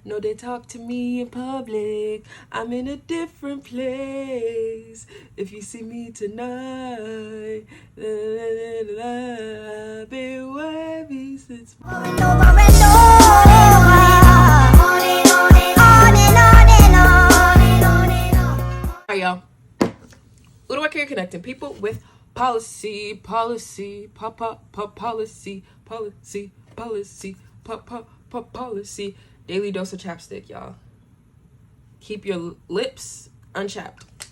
No, they talk to me in public. I'm in a different place. If you see me tonight, I've been wavy since. Alright, y'all. What do I care? Connecting people with policy, policy, policy, policy, policy, policy. Daily dose of chapstick, y'all. Keep your lips unchapped.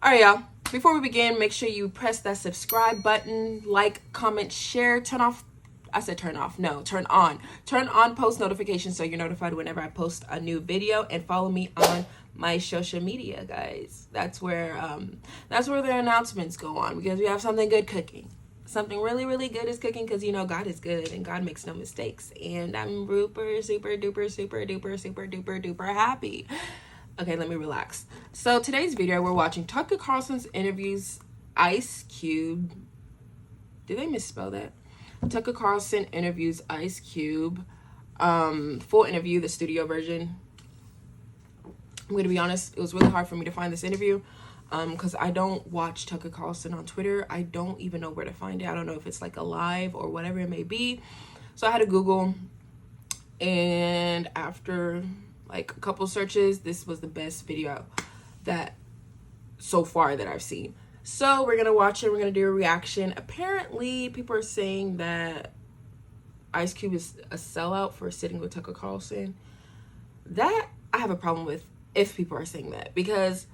Alright, y'all. Before we begin, make sure you press that subscribe button, like, comment, share, turn off. I said turn off. No, turn on. Turn on post notifications so you're notified whenever I post a new video, and follow me on my social media, guys. That's where the announcements go on, because we have something good cooking. Something really, really good is cooking, because you know God is good and God makes no mistakes. And I'm super duper happy. Okay, let me relax. So today's video, we're watching Tucker Carlson's interviews Ice Cube. Did they misspell that? Tucker Carlson interviews Ice Cube. Full interview, the studio version. I'm going to be honest, it was really hard for me to find this interview because I don't watch Tucker Carlson on Twitter. I don't even know where to find it. I don't know if it's like a live or whatever it may be. So I had to Google, and after like a couple searches, this was the best video that so far that I've seen. So we're going to watch it. We're going to do a reaction. Apparently, people are saying that Ice Cube is a sellout for sitting with Tucker Carlson. That I have a problem with. If people are saying that, because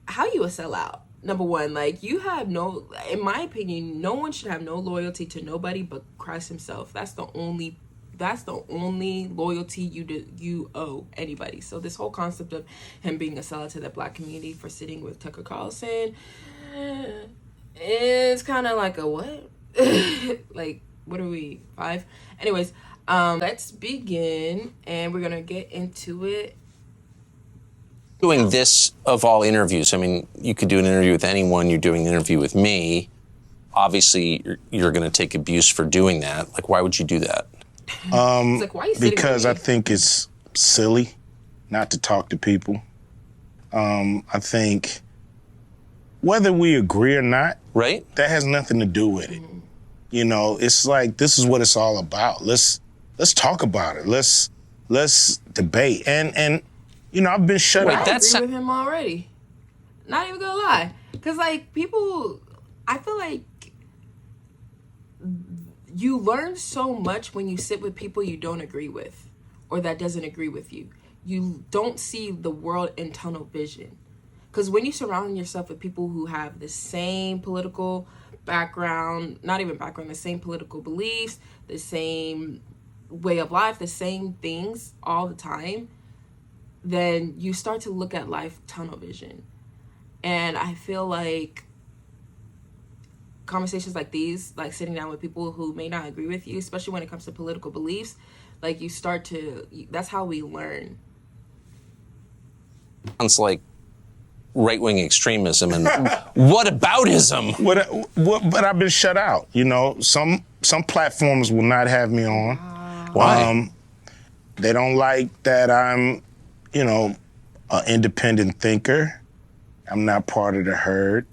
how you a sellout? Number one, like, you have no, in my opinion, no one should have no loyalty to nobody but Christ himself. That's the only loyalty you owe anybody. So this whole concept of him being a sellout to the black community for sitting with Tucker Carlson is kind of like a what? Like, what are we, 5? Anyways, let's begin, and we're gonna get into it. Doing this of all interviews, I mean, you could do an interview with anyone. You're doing an interview with me. Obviously, you're going to take abuse for doing that. Like, why would you do that? Like, why are you sitting with because me? I think it's silly not to talk to people. I think whether we agree or not, Right? that has nothing to do with it. You know, it's like, this is what it's all about. Let's talk about it. Let's debate. And you know, I've been shut out. I agree with him already. Not even gonna lie. Because, like, people, I feel like you learn so much when you sit with people you don't agree with, or that doesn't agree with you. You don't see the world in tunnel vision. Because when you surround yourself with people who have the same political background, not even background, the same political beliefs, the same way of life, the same things all the time, then you start to look at life tunnel vision. And I feel like conversations like these, like sitting down with people who may not agree with you, especially when it comes to political beliefs, like, you start to, that's how we learn. Sounds like right-wing extremism and whataboutism. But I've been shut out. You know, some platforms will not have me on. Why? They don't like that I'm, you know, an independent thinker. I'm not part of the herd.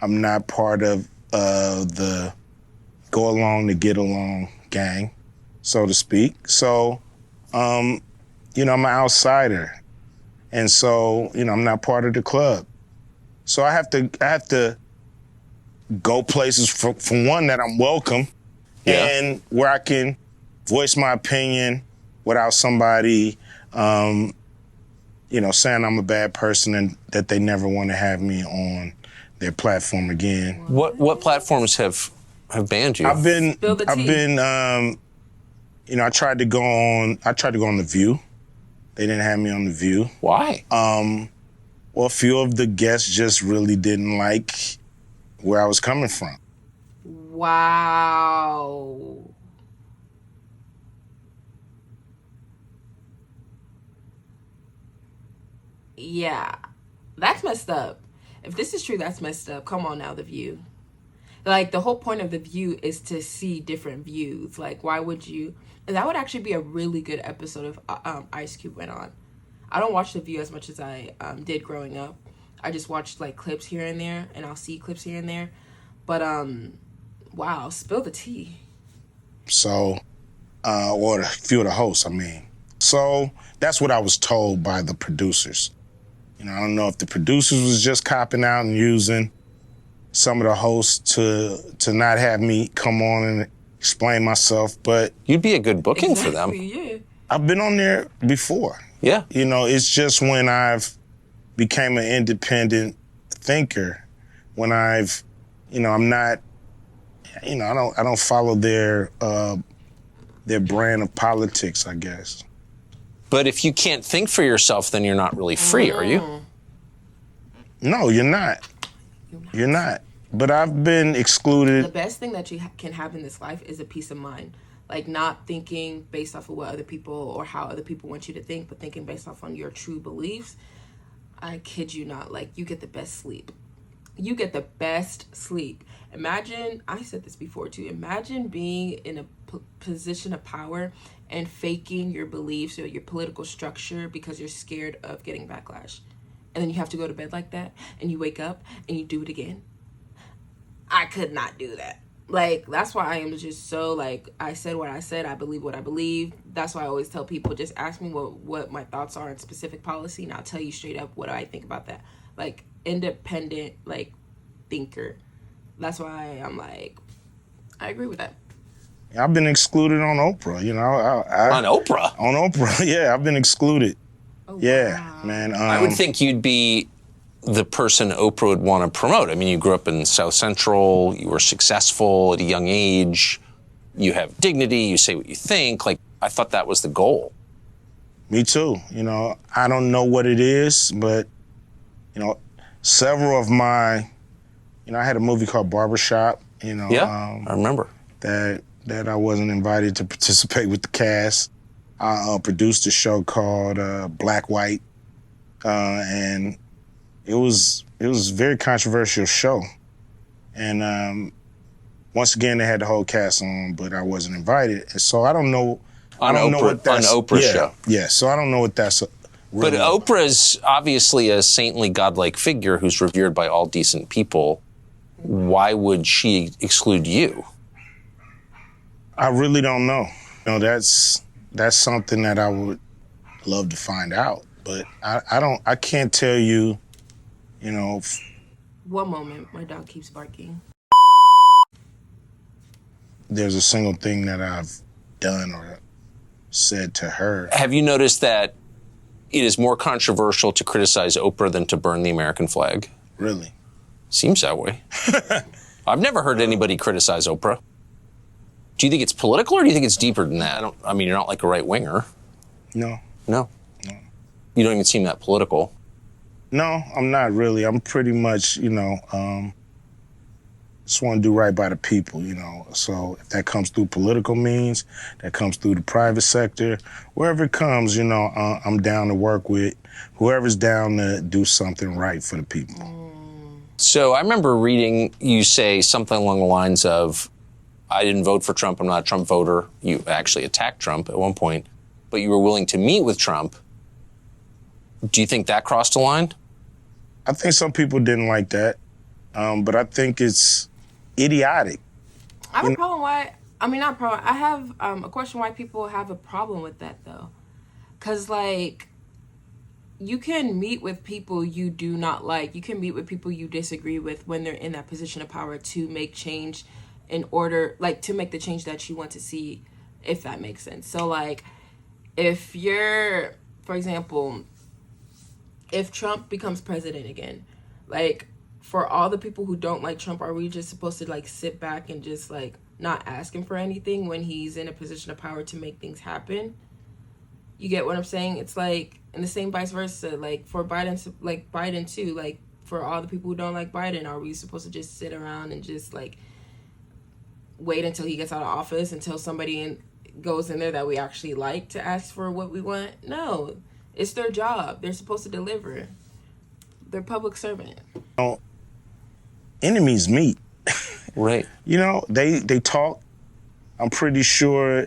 I'm not part of the go along to get along gang, so to speak. So, you know, I'm an outsider. And so, you know, I'm not part of the club. So I have to go places for one, that I'm welcome, and where I can voice my opinion without somebody, you know, saying I'm a bad person and that they never want to have me on their platform again. What platforms have banned you? I've been, you know, I tried to go on The View. They didn't have me on The View. Why? Well, a few of the guests just really didn't like where I was coming from. Wow. Yeah, that's messed up. If this is true, that's messed up. Come on now, The View. Like, the whole point of The View is to see different views. Like, why would you? And that would actually be a really good episode if Ice Cube went on. I don't watch The View as much as I did growing up. I just watched, like, clips here and there, and I'll see clips here and there. But, wow, spill the tea. So, or a few of the hosts, I mean. So, that's what I was told by the producers. You know, I don't know if the producers was just copping out and using some of the hosts to not have me come on and explain myself, but... You'd be a good booking for them. Yeah. I've been on there before. Yeah. You know, it's just when I've became an independent thinker, when I've, you know, I'm not, you know, I don't follow their brand of politics, I guess. But if you can't think for yourself, then you're not really free, are you? No, you're not. You're not. But I've been excluded. The best thing that you can have in this life is a peace of mind. Like, not thinking based off of what other people or how other people want you to think, but thinking based off on your true beliefs. I kid you not. Like, you get the best sleep. You get the best sleep. Imagine, I said this before too, imagine being in a position of power and faking your beliefs or your political structure because you're scared of getting backlash. And then you have to go to bed like that, and you wake up and you do it again. I could not do that. Like, that's why I am just so, like, I said what I said. I believe what I believe. That's why I always tell people, just ask me what my thoughts are on specific policy, and I'll tell you straight up what I think about that. Like, independent, like, thinker. That's why I'm like, I agree with that. I've been excluded on Oprah, you know. On Oprah? On Oprah, yeah, I've been excluded. Oh, Yeah, wow. man. I would think you'd be the person Oprah would want to promote. I mean, you grew up in South Central, you were successful at a young age, you have dignity, you say what you think. Like, I thought that was the goal. Me too. You know, I don't know what it is, but, you know, several of my, you know, I had a movie called Barbershop, you know. Yeah, I remember. That I wasn't invited to participate with the cast. I produced a show called Black White, and it was a very controversial show. And once again, they had the whole cast on, but I wasn't invited. And so I don't know. On Oprah's show. Yeah, so I don't know what that's. But Oprah's obviously a saintly, godlike figure who's revered by all decent people. Why would she exclude you? I really don't know. You know, that's something that I would love to find out. But I can't tell you, you know. One moment, my dog keeps barking. There's a single thing that I've done or said to her. Have you noticed that it is more controversial to criticize Oprah than to burn the American flag? Really? Seems that way. I've never heard anybody criticize Oprah. Do you think it's political, or do you think it's deeper than that? I mean, you're not like a right-winger. No. No? You don't even seem that political. No, I'm not really. I'm pretty much, you know, just want to do right by the people, you know. So if that comes through political means, that comes through the private sector, wherever it comes, you know, I'm down to work with whoever's down to do something right for the people. So I remember reading you say something along the lines of, I didn't vote for Trump, I'm not a Trump voter. You actually attacked Trump at one point, but you were willing to meet with Trump. Do you think that crossed a line? I think some people didn't like that, but I think it's idiotic. I have a problem why, I mean, not a problem. I have a question why people have a problem with that, though. Because, like, you can meet with people you do not like. You can meet with people you disagree with when they're in that position of power to make change in order, like, to make the change that you want to see, if that makes sense. So, like, if you're, for example, if Trump becomes president again, like, for all the people who don't like Trump, are we just supposed to, like, sit back and just, like, not ask him for anything when he's in a position of power to make things happen? You get what I'm saying? It's like, and the same vice versa, like, for Biden too, like, for all the people who don't like Biden, are we supposed to just sit around and just, like, wait until he gets out of office, until somebody goes in there that we actually like to ask for what we want? No, it's their job. They're supposed to deliver. They're public servant. Enemies meet. Right. You know, they talk. I'm pretty sure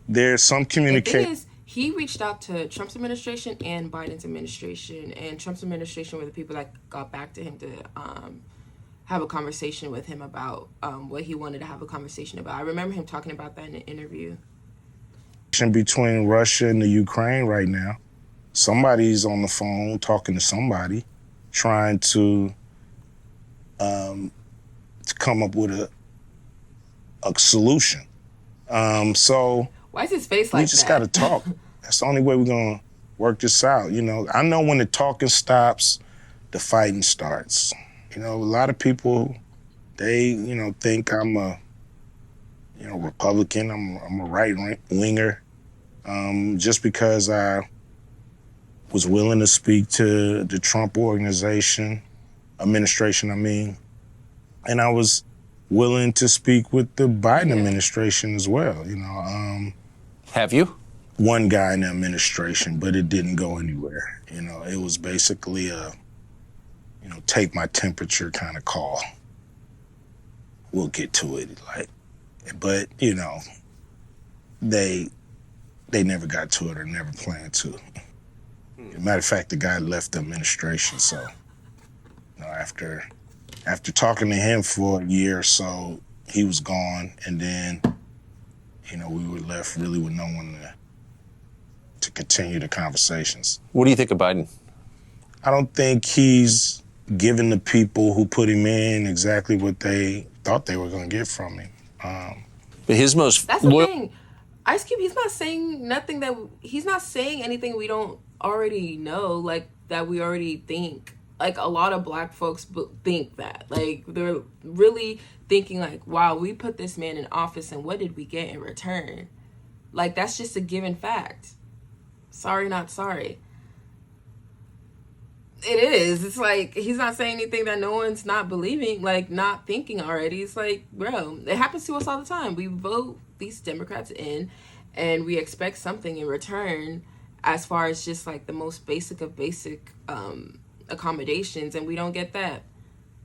there's some The communication. thing is, he reached out to Trump's administration and Biden's administration, and Trump's administration were the people that got back to him to have a conversation with him about what he wanted to have a conversation about. I remember him talking about that in an interview. Between Russia and the Ukraine right now. Somebody's on the phone talking to somebody, trying to come up with a solution. So Why is his face like that? we just got to talk. That's the only way we're gonna work this out. You know, I know when the talking stops, the fighting starts. You know, a lot of people, they think I'm a Republican. I'm a right winger. Just because I was willing to speak to the Trump administration, and I was willing to speak with the Biden administration as well. You know, Have you? one guy in the administration, but it didn't go anywhere. You know, it was basically a take my temperature kind of call. We'll get to it, but they never got to it or never planned to. Matter of fact, the guy left the administration, so after talking to him for a year or so, he was gone, and then we were left really with no one to continue the conversations. What do you think of Biden? I don't think he's given the people who put him in exactly what they thought they were going to get from him. But his most That's the thing. Ice Cube, he's not saying anything we don't already know, like that we already think. Like a lot of black folks think that. Like they're really thinking like, wow, we put this man in office and what did we get in return? Like that's just a given fact. Sorry, not sorry. It is. It's like he's not saying anything that no one's not believing, like not thinking already. It's like, bro, it happens to us all the time. We vote these Democrats in and we expect something in return as far as just like the most basic of basic accommodations, and we don't get that.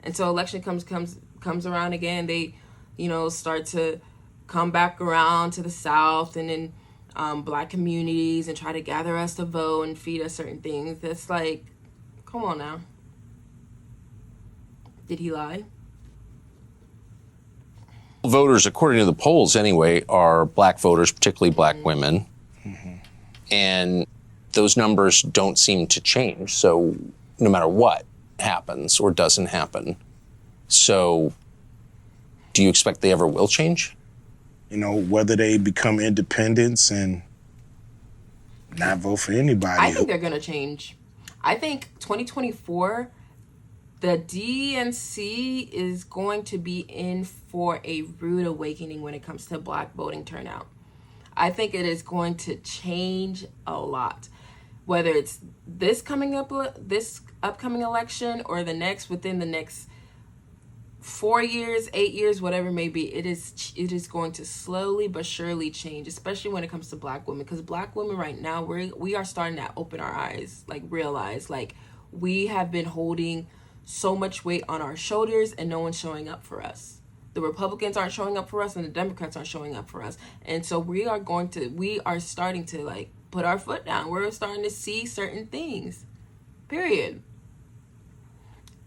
And so election comes around again, they start to come back around to the South and in black communities and try to gather us to vote and feed us certain things. That's like, come on now. Did he lie? Voters, according to the polls anyway, are black voters, particularly black women. Mm-hmm. And those numbers don't seem to change. So no matter what happens or doesn't happen. So do you expect they ever will change? Whether they become independents and not vote for anybody. I think they're going to change. I think 2024, the DNC is going to be in for a rude awakening when it comes to black voting turnout. I think it is going to change a lot. Whether it's this upcoming election or the next, within the next 4 years, 8 years, whatever it may be, it is going to slowly but surely change, especially when it comes to black women. Because black women right now, we are starting to open our eyes, like realize, like we have been holding so much weight on our shoulders and no one's showing up for us. The Republicans aren't showing up for us and the Democrats aren't showing up for us. And so we are starting to like put our foot down. We're starting to see certain things, period.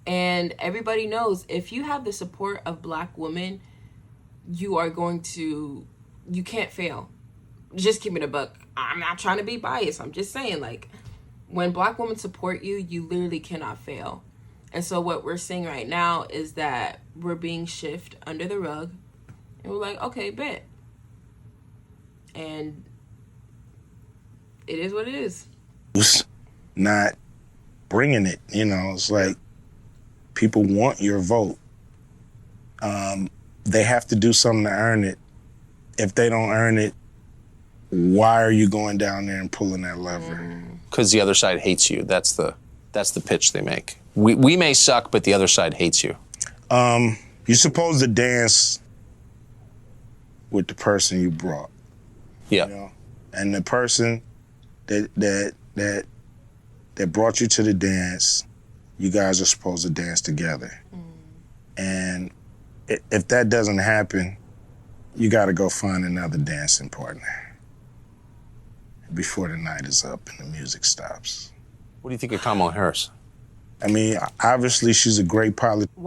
And everybody knows if you have the support of black women, you can't fail. Just keep it a buck. I'm not trying to be biased. I'm just saying, like, when black women support you, you literally cannot fail. And so what we're seeing right now is that we're being shifted under the rug. And we're like, okay, bet. And it is what it is. Not bringing it, it's like people want your vote. They have to do something to earn it. If they don't earn it, why are you going down there and pulling that lever? Because the other side hates you. That's the pitch they make. We may suck, but the other side hates you. You're supposed to dance with the person you brought. Yeah. And the person that brought you to the dance, you guys are supposed to dance together. And if that doesn't happen, you got to go find another dancing partner before the night is up and the music stops. What do you think of Kamala Harris? I mean, obviously she's a great politician.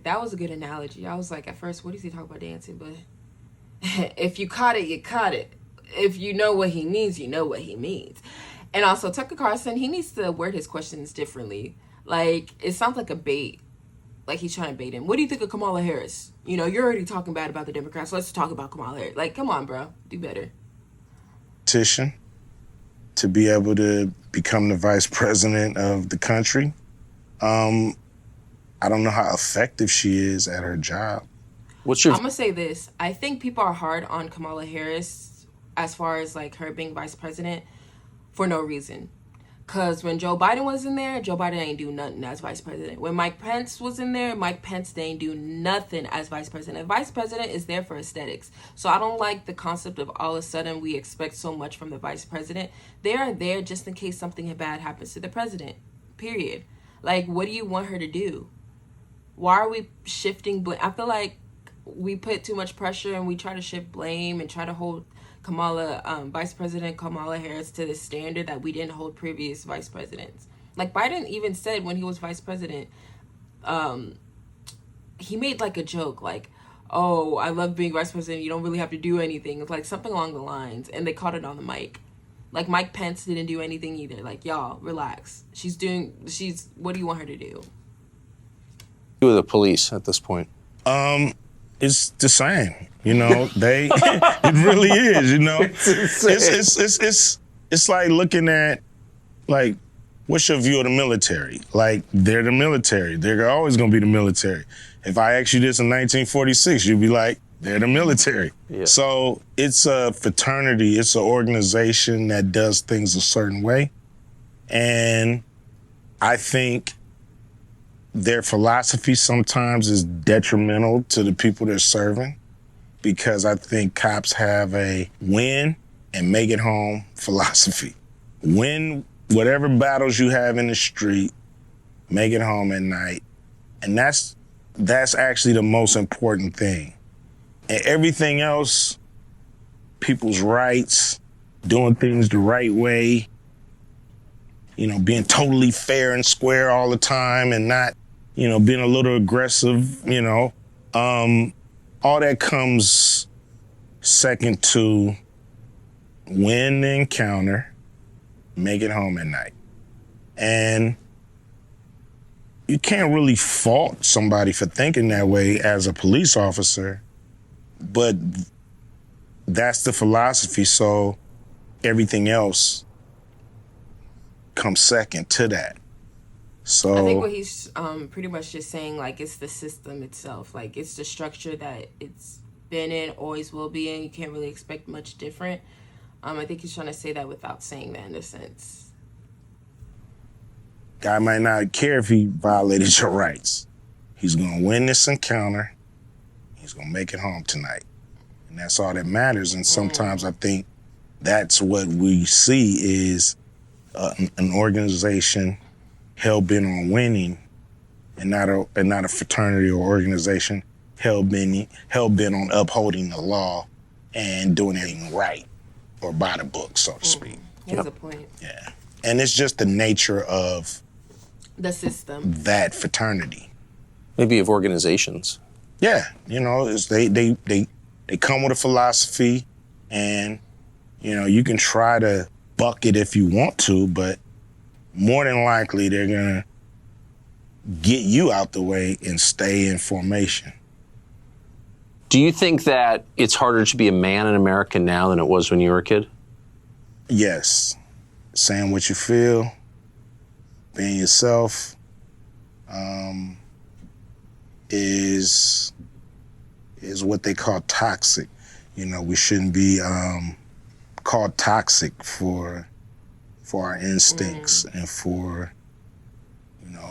That was a good analogy. I was like, at first, what does he talk about dancing? But if you caught it, you caught it. If you know what he means, you know what he means. And also, Tucker Carlson, he needs to word his questions differently. Like, it sounds like a bait. Like, he's trying to bait him. What do you think of Kamala Harris? You know, you're already talking bad about the Democrats. Let's talk about Kamala Harris. Like, come on, bro. Do better. To be able to become the vice president of the country. I don't know how effective she is at her job. I'm going to say this. I think people are hard on Kamala Harris as far as, like, her being vice president for no reason. Because when Joe Biden was in there, Joe Biden ain't do nothing as vice president. When Mike Pence was in there, Mike Pence ain't do nothing as vice president. Vice president is there for aesthetics. So I don't like the concept of all of a sudden we expect so much from the vice president. They are there just in case something bad happens to the president, period. Like, what do you want her to do? Why are we shifting blame? I feel like we put too much pressure and we try to shift blame and try to hold Vice President Kamala Harris to the standard that we didn't hold previous vice presidents. Like, Biden even said when he was vice president, he made like a joke, like, oh, I love being vice president, you don't really have to do anything. It's like something along the lines, and they caught it on the mic. Like, Mike Pence didn't do anything either. Like, y'all, relax. What do you want her to do? With the police at this point? It's the same. You know, it really is, you know. It's like looking at, like, what's your view of the military? Like, they're the military. They're always going to be the military. If I asked you this in 1946, you'd be like, they're the military. Yeah. So it's a fraternity. It's an organization that does things a certain way. And I think their philosophy sometimes is detrimental to the people they're serving, because I think cops have a win and make it home philosophy. Win whatever battles you have in the street, make it home at night. And that's actually the most important thing. And everything else, people's rights, doing things the right way, you know, being totally fair and square all the time and not, you know, being a little aggressive, you know, all that comes second to win the encounter, make it home at night. And you can't really fault somebody for thinking that way as a police officer, but that's the philosophy, so everything else comes second to that. So I think what he's pretty much just saying, like, it's the system itself. Like, it's the structure that it's been in, always will be in. You can't really expect much different. I think he's trying to say that without saying that in a sense. Guy might not care if he violated your rights. He's going to win this encounter. He's going to make it home tonight. And that's all that matters. And sometimes I think that's what we see is an organization hell-bent on winning, and not a fraternity or organization hell-bent on upholding the law and doing everything right or by the book, so to speak. That's a point. Yeah. And it's just the nature of the system, that fraternity. Maybe of organizations. Yeah, you know, they come with a philosophy, and, you know, you can try to buck it if you want to, but more than likely they're gonna get you out the way and stay in formation. Do you think that it's harder to be a man in America now than it was when you were a kid? Yes. Saying what you feel, being yourself, is what they call toxic. You know, we shouldn't be called toxic for our instincts and for, you know,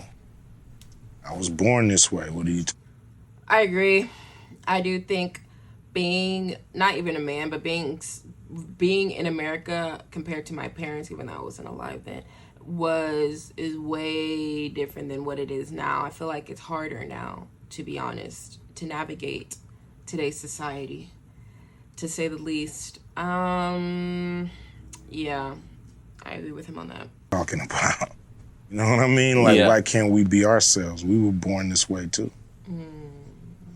I was born this way. What do you I agree. I do think being not even a man, but being in America compared to my parents, even though I wasn't alive then, is way different than what it is now. I feel like it's harder now. to be honest, to navigate today's society, to say the least. Yeah, I agree with him on that. Talking about. You know what I mean? Like, why can't we be ourselves? We were born this way, too.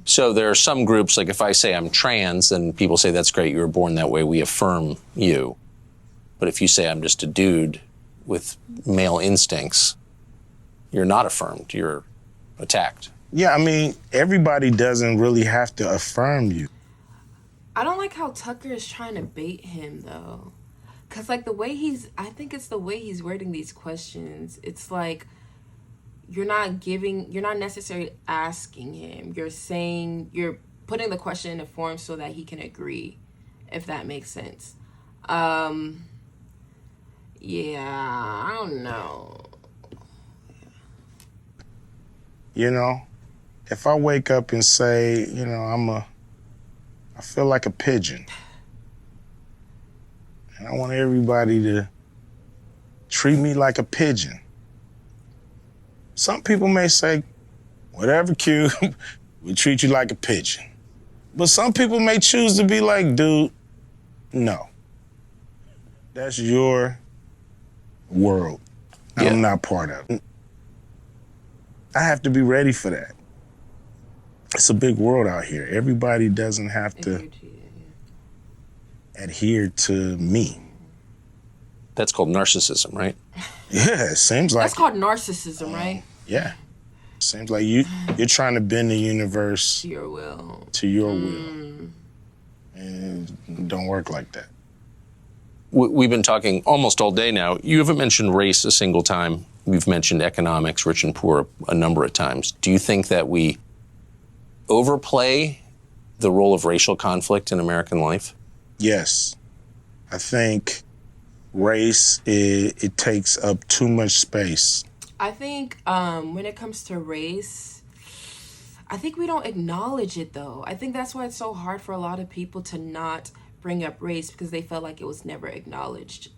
So there are some groups, like if I say I'm trans, then people say, that's great, you were born that way, we affirm you. But if you say I'm just a dude with male instincts, you're not affirmed, you're attacked. Yeah, I mean, everybody doesn't really have to affirm you. I don't like how Tucker is trying to bait him, though. Because, like, I think it's the way he's wording these questions. It's like, you're not necessarily asking him. You're putting the question in a form so that he can agree, if that makes sense. Yeah, I don't know. You know, if I wake up and say, you know, I feel like a pigeon. And I want everybody to treat me like a pigeon. Some people may say, whatever, Q, we treat you like a pigeon. But some people may choose to be like, dude, no. That's your world. Yeah. I'm not part of it. I have to be ready for that. It's a big world out here. Everybody doesn't have to adhere to me. That's called narcissism, right? Yeah, it seems like That's called narcissism, right? Yeah. Seems like you're trying to bend the universe To your will. to your will. And it don't work like that. We've been talking almost all day now. You haven't mentioned race a single time. We've mentioned economics, rich and poor, a number of times. Do you think that we overplay the role of racial conflict in American life? Yes. I think race, it takes up too much space. I think when it comes to race, I think we don't acknowledge it, though. I think that's why it's so hard for a lot of people to not bring up race, because they felt like it was never acknowledged.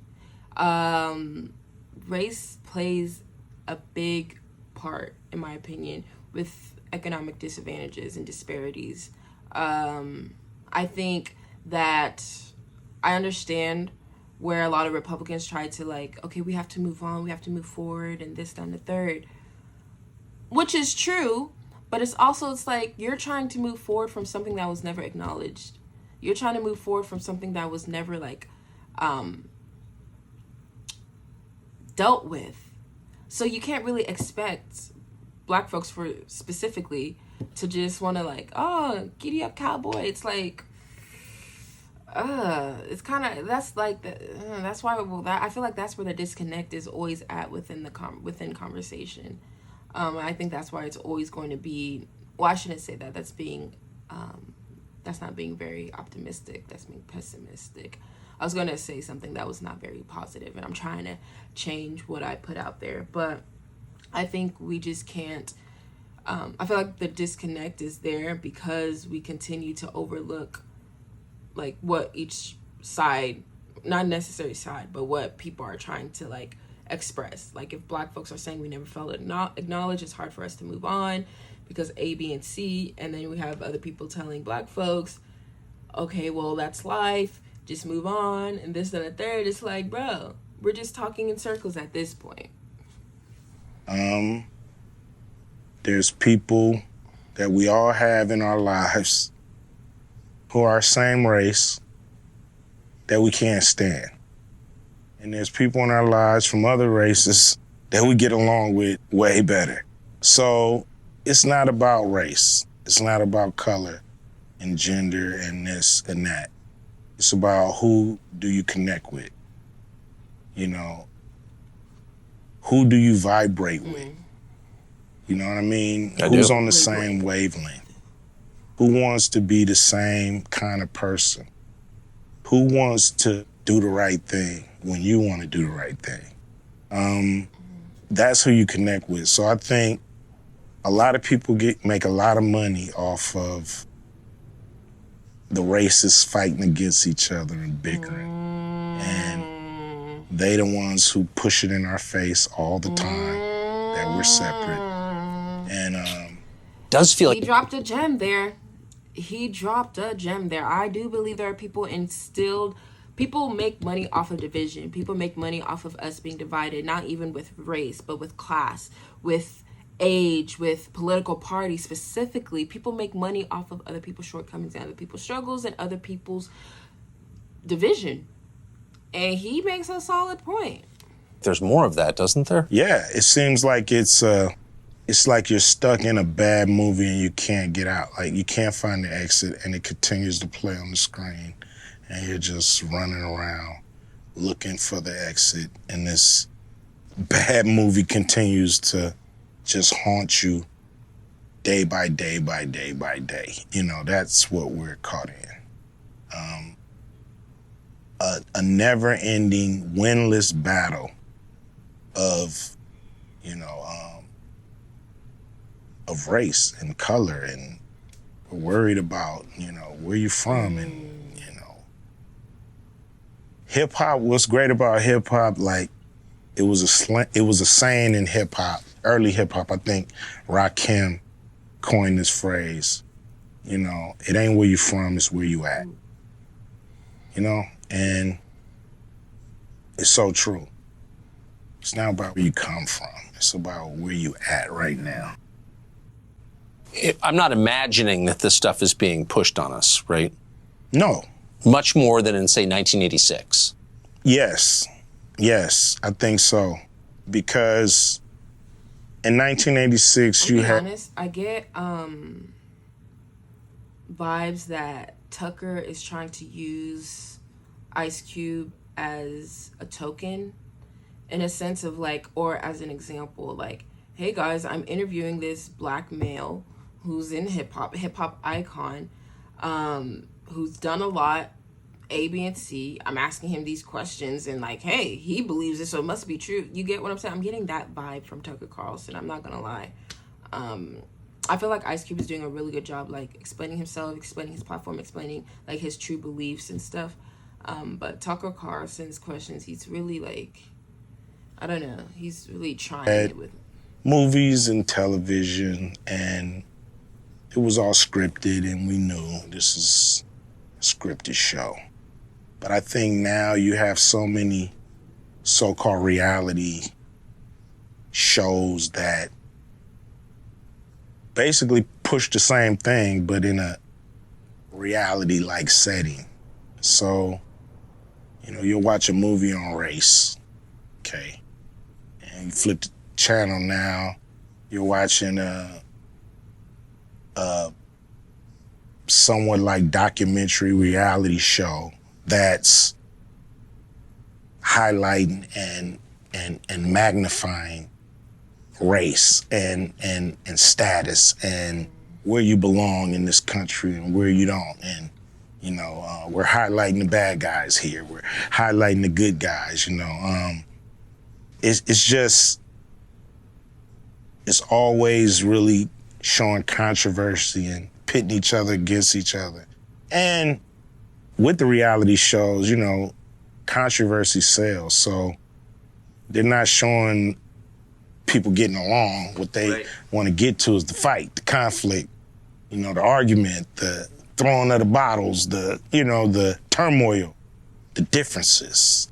Race plays a big part, in my opinion, with economic disadvantages and disparities. I think that I understand where a lot of Republicans try to, like, okay, we have to move on, we have to move forward, and this, that, and the third. Which is true, but it's like you're trying to move forward from something that was never acknowledged. You're trying to move forward from something that was never, like, dealt with. So you can't really expect Black folks, specifically, to just want to, like, oh, giddy up cowboy. It's like, it's kind of, that's like, that's why, I feel like that's where the disconnect is always at within conversation. I think that's why it's always going to be, well, I shouldn't say that. That's not being very optimistic. That's being pessimistic. I was going to say something that was not very positive, and I'm trying to change what I put out there. But I think we just can't, I feel like the disconnect is there because we continue to overlook, like, what each side, not necessarily side, but what people are trying to, like, express. Like, if Black folks are saying we never felt acknowledged, it's hard for us to move on because A, B, and C. And then we have other people telling Black folks, okay, well, that's life, just move on, and this and the third. It's like, bro, we're just talking in circles at this point. There's people that we all have in our lives who are same race that we can't stand. And there's people in our lives from other races that we get along with way better. So it's not about race. It's not about color and gender and this and that. It's about who do you connect with? You know, who do you vibrate with? You know what I mean? Who's on the same wavelength? Who wants to be the same kind of person? Who wants to do the right thing when you want to do the right thing? That's who you connect with. So I think a lot of people make a lot of money off of the racists fighting against each other and bickering. And they the ones who push it in our face all the time that we're separate. And does feel He like dropped a gem there. He dropped a gem there. I do believe there are people instilled. People make money off of division. People make money off of us being divided, not even with race, but with class, with age, with political party specifically. People make money off of other people's shortcomings and other people's struggles and other people's division. And he makes a solid point. there's more of that, doesn't there? Yeah, it seems like it's like you're stuck in a bad movie and you can't get out. Like you can't find the exit and it continues to play on the screen and you're just running around looking for the exit and this bad movie continues to just haunt you day by day by day by day. You know, that's what we're caught in. A never-ending, winless battle of, of race and color, and we're worried about, where you're from, and, hip hop. What's great about hip hop, like, it was a saying in hip hop, early hip hop. I think Rakim coined this phrase. It ain't where you from, it's where you at. And it's so true. It's not about where you come from. It's about where you at right now. I'm not imagining that this stuff is being pushed on us, right? No. Much more than in, say, 1986. Yes, I think so. Because in 1986, you had... honest, I get vibes that Tucker is trying to use Ice Cube as a token, in a sense of like, or as an example, like, hey guys, I'm interviewing this black male who's in hip hop icon, who's done a lot, A, B, and C. I'm asking him these questions and like, hey, he believes it, so it must be true. You get what I'm saying? I'm getting that vibe from Tucker Carlson. I'm not gonna lie. I feel like Ice Cube is doing a really good job, like explaining himself, explaining his platform, explaining like his true beliefs and stuff. But Tucker Carlson's questions, he's really like, I don't know, he's really trying it with movies and television, and it was all scripted, and we knew this is a scripted show. But I think now you have so many so-called reality shows that basically push the same thing, but in a reality-like setting. So, you'll watch a movie on race, okay? And you flip the channel now, you're watching a somewhat like documentary reality show that's highlighting and magnifying race and status and where you belong in this country and where you don't. And, we're highlighting the bad guys here. We're highlighting the good guys, It's always really showing controversy and pitting each other against each other. And with the reality shows, controversy sells. So they're not showing people getting along. What they want to get to is the fight, the conflict, the argument, the throwing of the bottles, the turmoil, the differences.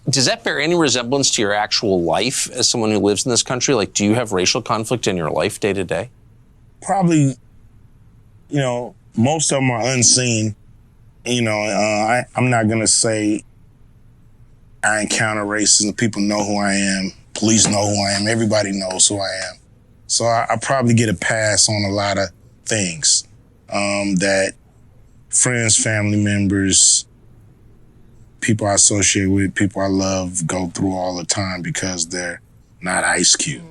Does that bear any resemblance to your actual life as someone who lives in this country? Like, do you have racial conflict in your life day to day? Probably, most of them are unseen. I'm not going to say I encounter racism. People know who I am. Police know who I am. Everybody knows who I am. So I probably get a pass on a lot of things that friends, family members, people I associate with, people I love go through all the time because they're not Ice Cube.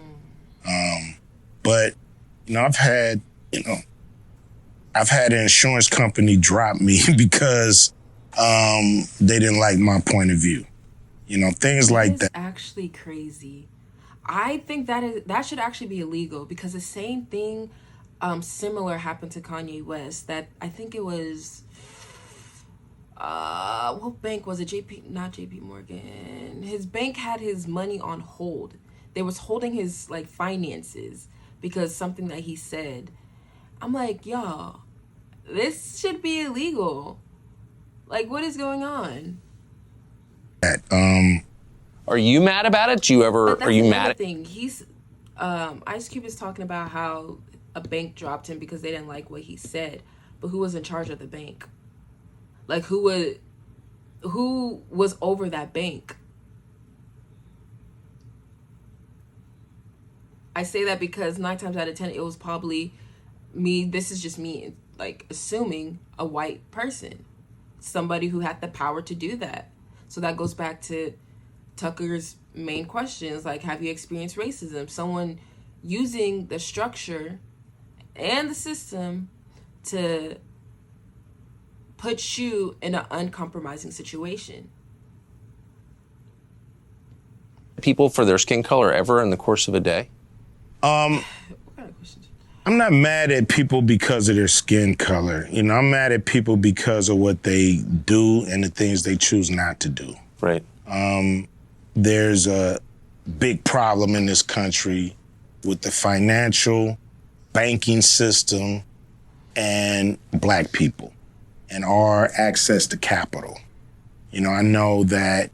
But, I've had an insurance company drop me because they didn't like my point of view. Things like that. It's actually crazy. I think that should actually be illegal because the same thing similar happened to Kanye West. That I think it was what bank was it? Not JP Morgan. His bank had his money on hold. They was holding his like finances because something that he said. I'm like, y'all, this should be illegal. Like, what is going on? Are you mad about it? Do you ever? But Are you that's mad? another thing. Ice Cube is talking about how a bank dropped him because they didn't like what he said. But who was in charge of the bank? Like, who was over that bank? I say that because 9 times out of 10, it was probably me. This is just me, like, assuming a white person, somebody who had the power to do that. So that goes back to Tucker's main questions, like, have you experienced racism? Someone using the structure and the system to put you in an uncompromising situation. People for their skin color ever in the course of a day? What kind of questions? I'm not mad at people because of their skin color. You know, I'm mad at people because of what they do and the things they choose not to do. Right. There's a big problem in this country with the financial banking system and black people and our access to capital. You know, I know that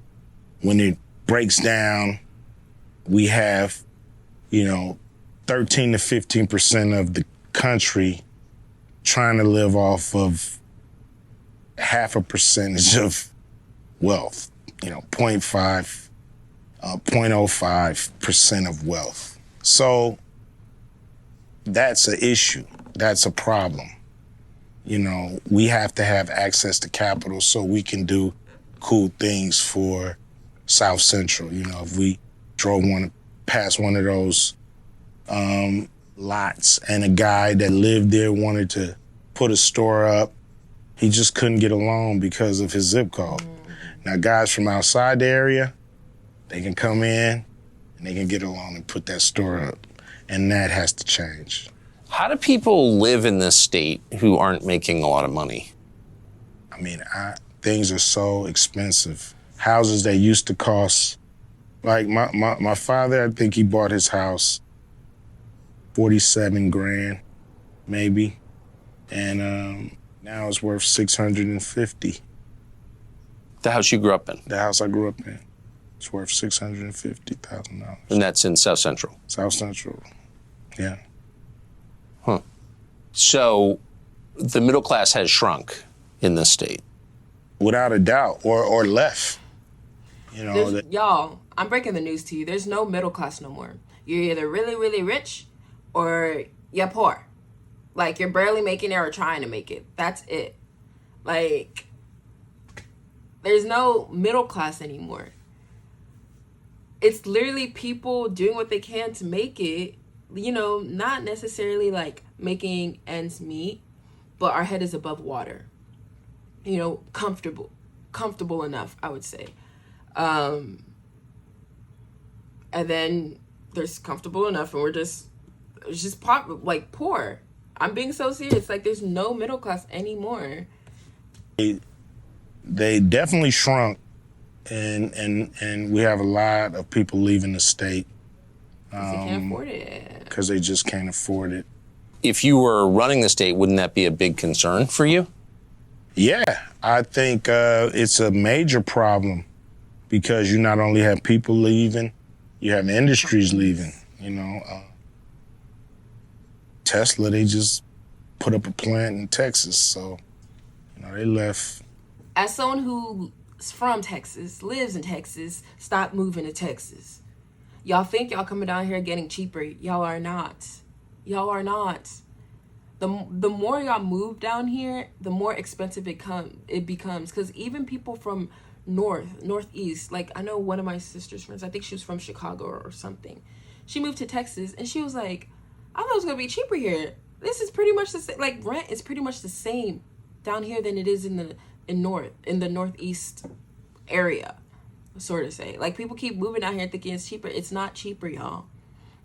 when it breaks down, we have, 13 to 15% of the country trying to live off of half a percentage of wealth, 0.05% of wealth. So that's an issue. That's a problem. We have to have access to capital so we can do cool things for South Central. If we drove past one of those lots and a guy that lived there wanted to put a store up, he just couldn't get a loan because of his zip code. Now, guys from outside the area, they can come in and they can get a loan and put that store up. And that has to change. How do people live in this state who aren't making a lot of money? I mean, things are so expensive. Houses that used to cost, like my father, I think he bought his house 47 grand, maybe. And now it's worth 650. The house you grew up in? The house I grew up in. It's worth $650,000. And that's in South Central? South Central, yeah. Huh. So the middle class has shrunk in this state? Without a doubt, or left. Y'all, I'm breaking the news to you. There's no middle class no more. You're either really, really rich or you're poor. Like, you're barely making it or trying to make it. That's it. Like, there's no middle class anymore. It's literally people doing what they can to make it, not necessarily like making ends meet, but our head is above water. Comfortable enough, I would say. And then there's comfortable enough and we're just poor. I'm being so serious. Like, there's no middle class anymore. They definitely shrunk, and we have a lot of people leaving the state. Because they can't afford it. Because they just can't afford it. If you were running the state, wouldn't that be a big concern for you? Yeah, I think it's a major problem because you not only have people leaving, you have industries leaving. Tesla, they just put up a plant in Texas, so they left. As someone who's from Texas, lives in Texas, stop moving to Texas. Y'all think y'all coming down here getting cheaper. Y'all are not. Y'all are not. The more y'all move down here, the more expensive it becomes. Because even people from northeast, like, I know one of my sister's friends, I think she was from Chicago or something. She moved to Texas and she was like, I thought it was going to be cheaper here. This is pretty much the same. Like, rent is pretty much the same down here than it is in the northeast area, sort of say. Like, people keep moving out here thinking it's cheaper. It's not cheaper, y'all.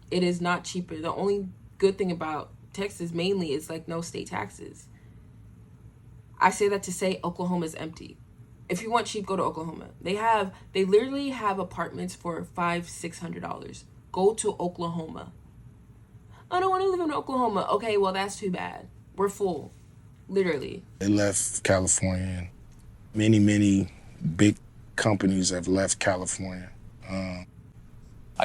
It is not cheaper. The only good thing about Texas mainly is, like, no state taxes. I say that to say Oklahoma's empty. If you want cheap, go to Oklahoma. They literally have apartments for $500-$600. Go to Oklahoma. I don't want to live in Oklahoma. Okay, well, that's too bad. We're full. Literally. They left California, and many, many big companies have left California. I've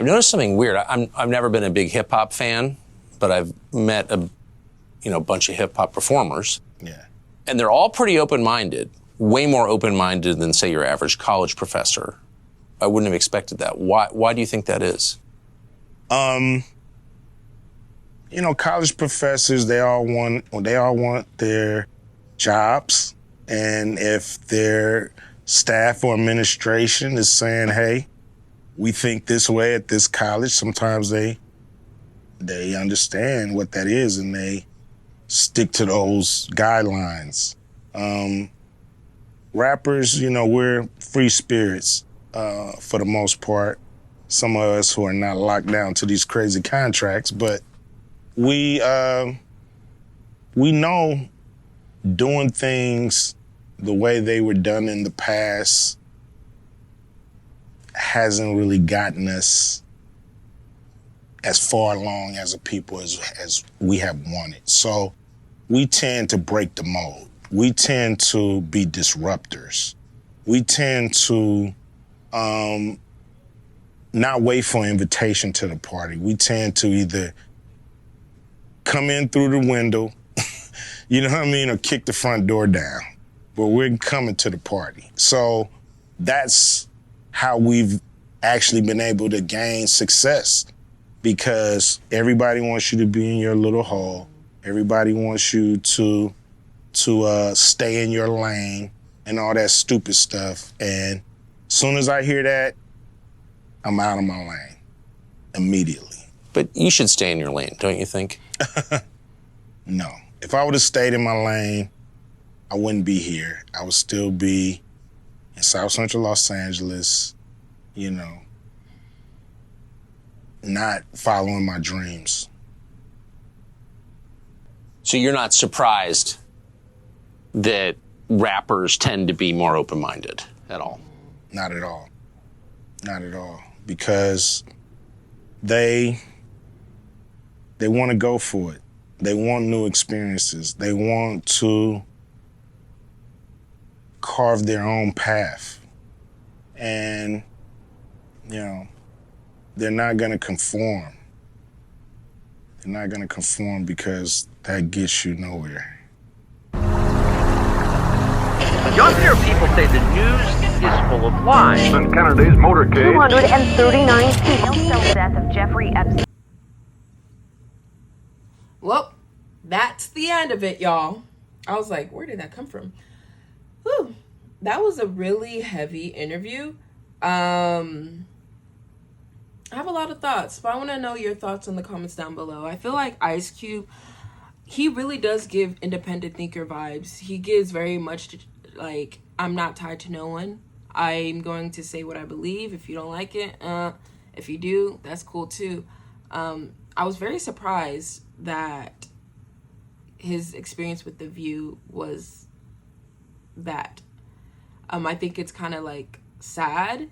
noticed something weird. I've never been a big hip hop fan, but I've met a bunch of hip hop performers. Yeah. And they're all pretty open-minded, way more open-minded than, say, your average college professor. I wouldn't have expected that. Why do you think that is? College professors, they all want their jobs. And if their staff or administration is saying, hey, we think this way at this college, sometimes they understand what that is and they stick to those guidelines. Rappers, we're free spirits for the most part. Some of us who are not locked down to these crazy contracts, but we know doing things the way they were done in the past hasn't really gotten us as far along as a people as we have wanted. So we tend to break the mold. We tend to be disruptors. We tend to not wait for an invitation to the party. We tend to either come in through the window, you know what I mean, or kick the front door down. But we're coming to the party. So that's how we've actually been able to gain success, because everybody wants you to be in your little hole. Everybody wants you to stay in your lane and all that stupid stuff. And as soon as I hear that, I'm out of my lane immediately. But you should stay in your lane, don't you think? No. If I would have stayed in my lane, I wouldn't be here. I would still be in South Central Los Angeles, not following my dreams. So you're not surprised that rappers tend to be more open-minded at all? Not at all. Not at all. Because they want to go for it. They want new experiences. They want to carve their own path. And, they're not going to conform. They're not going to conform because that gets you nowhere. You'll hear people say the news is full of lies. In Kennedy's motorcade, 239 people cell death of Jeffrey Epstein. Well, that's the end of it, y'all. I was like, where did that come from? Whew. That was a really heavy interview. I have a lot of thoughts, but I want to know your thoughts in the comments down below. I feel like Ice Cube, he really does give independent thinker vibes. He gives very much like, I'm not tied to no one. I'm going to say what I believe. If you don't like it, if you do, that's cool too. I was very surprised that his experience with The View was that. I think it's kind of like sad,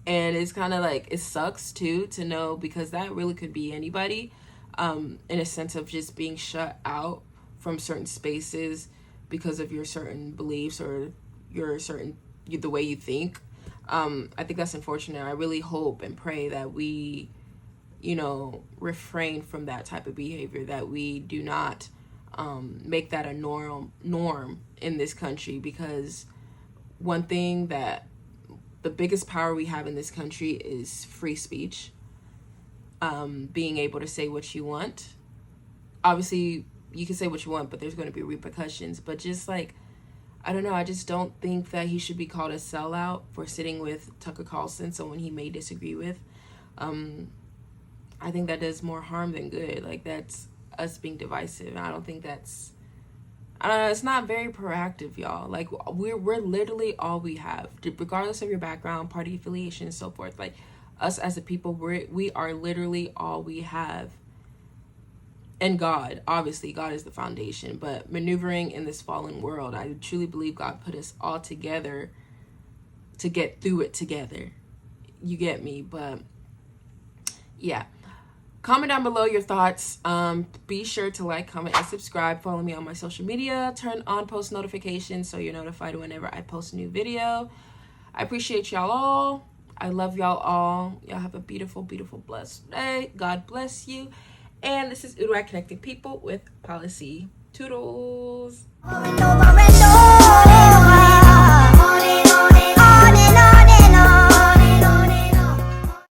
and it's kind of like, it sucks too to know, because that really could be anybody, in a sense of just being shut out from certain spaces because of your certain beliefs or the way you think. I think that's unfortunate. I really hope and pray that we, refrain from that type of behavior, that we do not make that a norm in this country, because one thing that the biggest power we have in this country is free speech, being able to say what you want. Obviously, you can say what you want, but there's going to be repercussions. But just like, I don't know, I just don't think that he should be called a sellout for sitting with Tucker Carlson, someone he may disagree with. I think that does more harm than good. Like, that's us being divisive. I don't think that's, it's not very proactive, y'all. Like, we're literally all we have, regardless of your background, party affiliation, and so forth. Like, us as a people, we are literally all we have. And God, obviously, God is the foundation. But maneuvering in this fallen world, I truly believe God put us all together to get through it together. You get me? But yeah, Comment down below your thoughts. Be sure to like, comment, and subscribe. Follow me on my social media. Turn on post notifications so you're notified whenever I post a new video. I appreciate y'all all. I love y'all all. Y'all have a beautiful, beautiful, blessed day. God bless you. And this is Uruguay Connecting People with Policy. Toodles.